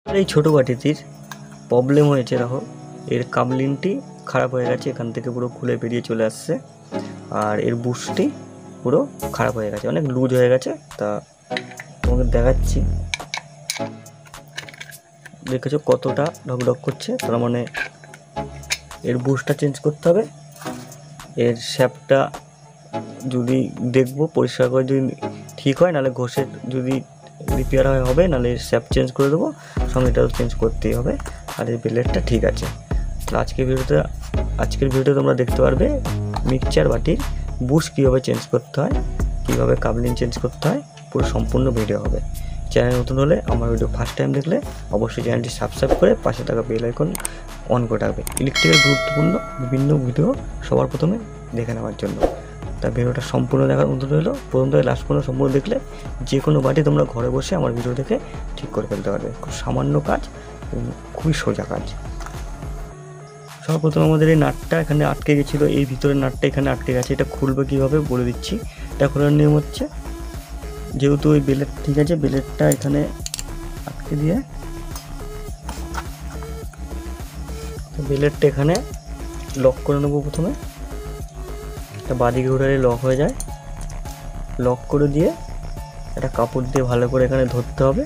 এই ছোটো বাটিটির প্রবলেম হয়েছে, দেখো এর কাবলিনটি খারাপ হয়ে গেছে, এখান থেকে পুরো খুলে বেরিয়ে চলে আসছে। আর এর বুশটি পুরো খারাপ হয়ে গেছে, অনেক লুজ হয়ে গেছে। তা তোমাকে দেখাচ্ছি, দেখেছো কতটা ঢকঢক করছে। তার মানে এর বুশটা চেঞ্জ করতে হবে। এর শ্যাপটা যদি দেখবো পরিষ্কার করে, যদি ঠিক হয়, নাহলে ঘষে যদি রিপেয়ার হয় হবে, নাহলে এর শ্যাপ চেঞ্জ করে দেবো, সঙ্গে এটাও চেঞ্জ করতেই হবে। আর এই ব্লেডটা ঠিক আছে। তাহলে আজকের ভিডিওতে তোমরা দেখতে পারবে মিক্সচার বাটির বুশ কীভাবে চেঞ্জ করতে হয়, কীভাবে কাবলিন চেঞ্জ করতে হয়, পুরো সম্পূর্ণ ভিডিও হবে। চ্যানেল নতুন হলে, আমার ভিডিও ফার্স্ট টাইম দেখলে অবশ্যই চ্যানেলটি সাবস্ক্রাইব করে পাশে থাকা বেল আইকন অন করে রাখবে, ইলেকট্রিকের গুরুত্বপূর্ণ বিভিন্ন ভিডিও সবার প্রথমে দেখে নেওয়ার জন্য। তা ভিডিওটা সম্পূর্ণ দেখার অনুরোধ রইল। প্রথম থেকে লাস্ট পর্যন্ত সম্পূর্ণ দেখলে যে কোনো বাটি তোমরা ঘরে বসে আমার ভিডিও দেখে ঠিক করে ফেলতে পারবে। খুব সামান্য কাজ, খুবই সোজা কাজ। সর্বপ্রথম আমাদের এই নাটটা এখানে আটকে গেছিলো, এই ভিতরের নাটটা এখানে আটকে গেছে, এটা খুলবে কীভাবে বলে দিচ্ছি। এটা খোলার নিয়ম হচ্ছে, যেহেতু ওই বেলেট ঠিক আছে, বেলেটটা এখানে আটকে দিয়ে বেলেটটা এখানে লক করে নেবো। প্রথমে এটা বাদিকে ঘোরালে লক হয়ে যায়, লক করে দিয়ে একটা কাপড় দিয়ে ভালো করে এখানে ধরতে হবে।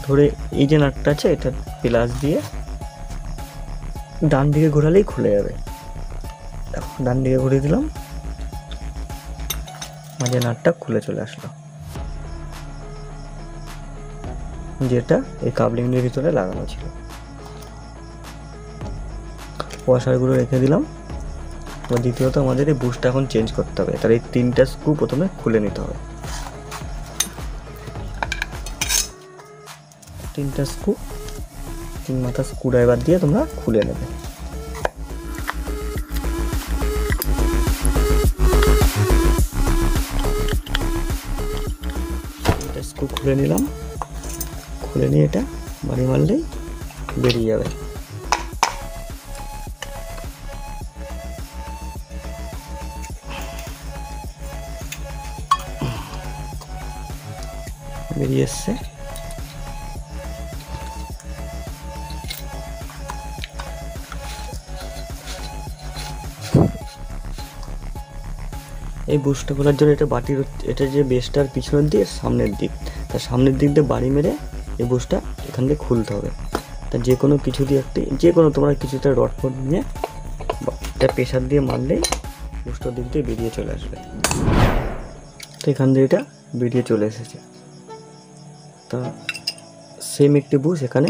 ধরে এই যে নাটটা আছে এটা প্লাস দিয়ে ডান দিকে ঘোরালেই খুলে যাবে। ডান দিকে ঘুরিয়ে দিলাম, মাঝে নাটটা খুলে চলে আসলো, যেটা এই কাবলিংয়ের ভিতরে লাগানো ছিল। ওয়াশারগুলো রেখে দিলাম। এবার দ্বিতীয়ত আমাদের এই বুশটা এখন চেঞ্জ করতে হবে। তার এই 3টা স্ক্রু প্রথমে খুলে নিতে হবে। 3টা স্ক্রু, 3 মাথা স্ক্রু ড্রাইভার দিয়ে তোমরা খুলে নেবে। এটা স্ক্রু খুলে নিলাম, খুলে নিয়ে এটা বাড়ি মারলেই বেরিয়ে যাবে। বেরিয়ে এসছে। এই বুশটা খোলার জন্য এটা বাটির, এটা যে বেসটার পিছনের দিক সামনের দিক, তার সামনের দিক দিয়ে বাড়ি মেরে এই বুশটা এখান দিয়ে খুলতে হবে। তা যে কোনো কিছু দিয়ে যে কোনো তোমরা কিছুটা রড ফড নিয়ে এটা প্রেশার দিয়ে মারলেই বুশটার দিক দিয়ে বেরিয়ে চলে আসবে। তো এখান দিয়ে এটা বেরিয়ে চলে এসেছে। তা সেম একটি বুশ এখানে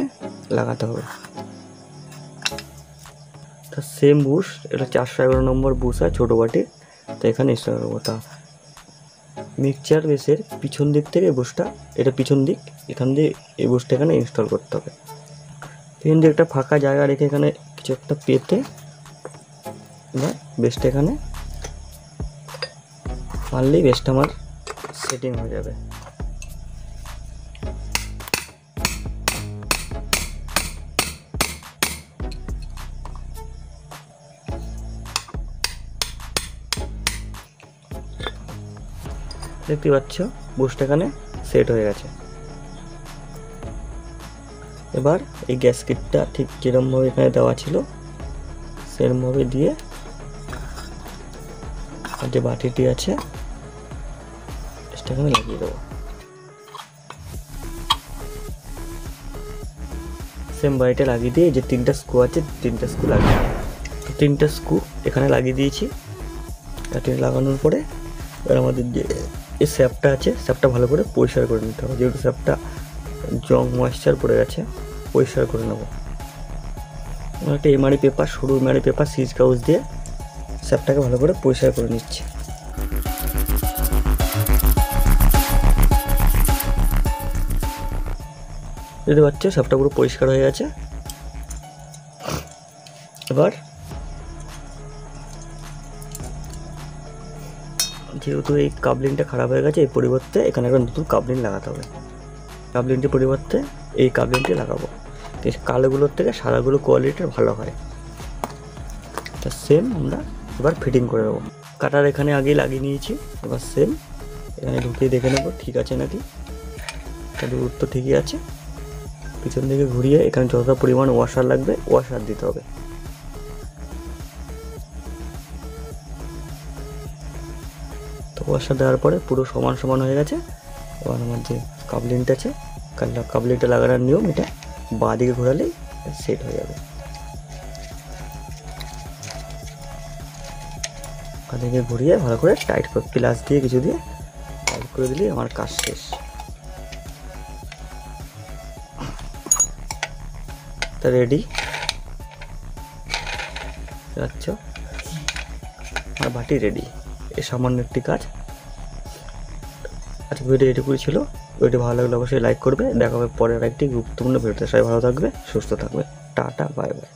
লাগাতে হবে। তা সেম বুশ, এটা 411 নম্বর বুশ হয় ছোটো বাটির। তো এখানে ইনস্টল করবো। তা মিক্সচার বেসের পিছন দিক থেকে বুশটা, এটা পিছন দিক, এখান দিয়ে এই বুশটা এখানে ইনস্টল করতে হবে। পিছন দিয়ে একটা ফাঁকা জায়গা রেখে এখানে কিছু একটা পেতে এবার বেসটা এখানে মারলেই বেসটা আমার সেটিং হয়ে যাবে। দেখতে পাচ্ছ বুশটা এখানে সেট হয়ে গেছে। এবার এই গ্যাসকেটটা ঠিক যেরকমভাবে এখানে দেওয়া ছিল সেরকমভাবে দিয়ে আর যে বাটিটি আছে সেটা এখানে লাগিয়ে দেবো। সেম বাটিটা লাগিয়ে দিয়ে যে 3টা স্ক্রু আছে 3টা স্ক্রু লাগিয়ে দেবো। 3টা স্ক্রু এখানে লাগিয়ে দিয়েছি। এটা লাগানোর পরে এবার আমাদের যে এই স্যাপটা আছে, স্যাপটা ভালো করে পরিষ্কার করে নিতে হবে। যেহেতু স্যাপটা জং ময়েশ্চার পড়ে গেছে, পরিষ্কার করে নেবো। একটা এমআরই পেপার, সরু এমআরই পেপার সিজ কাগজ দিয়ে স্যাপটাকে ভালো করে পরিষ্কার করে নিচ্ছি। দেখতে পাচ্ছ স্যাপটা পুরো পরিষ্কার হয়ে গেছে। এবার যেহেতু এই কাবলিনটা খারাপ হয়ে গেছে, এই পরিবর্তে এখানে একটা নতুন কাবলিন লাগাতে হবে। কাবলিনটির পরিবর্তে এই কাবলিনটি লাগাবো। কালোগুলোর থেকে সাদাগুলো কোয়ালিটির ভালো হয়। তা সেম আমরা এবার ফিটিং করে দেবো। কাটার এখানে আগেই লাগিয়ে নিয়েছি, এবার সেম এখানে ঢুকিয়ে দেখে নেবো ঠিক আছে নাকি। তার দূরত্ব ঠিকই আছে। পিছন দিকে ঘুরিয়ে এখানে যতটা পরিমাণ ওয়াশার লাগবে ওয়াশার দিতে হবে। তো ওয়াশার দেওয়ার পরে পুরো সমান সমান হয়ে গেছে। এবার আমার যে কাবলিনটা আছে, কাবলিনটা লাগানোর নিয়ম এটা, বাঁ দিকে ঘোরালেই সেট হয়ে যাবে। বাঁ দিকে ঘুরিয়ে ভালো করে টাইট করে প্লাস দিয়ে কিছু দিয়ে টাইট করে দিলেই আমার কাজ শেষ। তা রেডি যাচ্ছ, আর বাটি রেডি। এ সামান্য একটি কাজ। আজকে ভিডিও এটুকুই ছিল। ভিডিও ভালো লাগলে অবশ্যই লাইক করবে। দেখা হবে পরের একটি গুরুত্বপূর্ণ ভিডিওতে। সবাই ভালো থাকবে, সুস্থ থাকবে। Tata, bye bye.